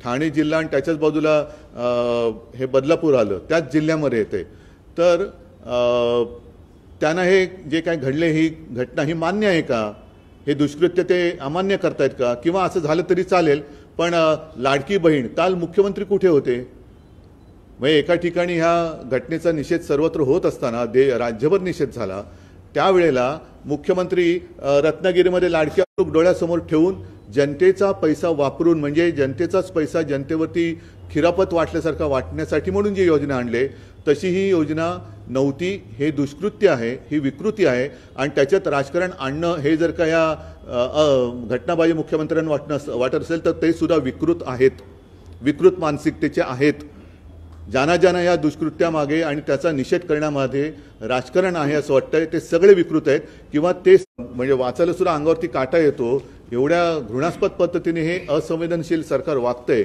ठाणे जिल्हा आणि त्याच्याच बाजूला हे बदलापूर आलं, त्याच जिल्ह्यामध्ये येते. तर त्यांना हे जे काय घडले ही घटना ही मान्य आहे का? हे दुष्कृत्य ते अमान्य करतायत का? किंवा असं झालं तरी चालेल, पण लाडकी बहीण काल मुख्यमंत्री कुठे होते? म्हणजे एका ठिकाणी ह्या घटनेचा निषेध सर्वत्र होत असताना राज्यभर निषेध झाला, त्यावेळेला मुख्यमंत्री रत्नागिरीमध्ये लाडकी डोळ्यासमोर ठेवून जनतेचा पैसा वापरून, म्हणजे जनतेचाच पैसा जनतेवरती खिरापत वाटल्यासारखा वाटण्यासाठी म्हणून जी योजना आणले तशी ही योजना नव्हती. हे दुष्कृत्य आहे, ही विकृती आहे. आणि त्याच्यात राजकारण आणणं हे जर का या घटनाबाजी मुख्यमंत्र्यांना वाटत असेल तर ते सुद्धा विकृत आहेत, विकृत मानसिकतेचे आहेत. ज्यांना या दुष्कृत्यामागे आणि त्याचा निषेध करण्यामध्ये राजकारण आहे असं वाटतंय ते सगळे विकृत आहेत. किंवा ते म्हणजे वाचायला सुद्धा अंगावरती काटा येतो, एवढ्या घृणास्पद पद्धतीने हे असंवेदनशील सरकार वागतंय.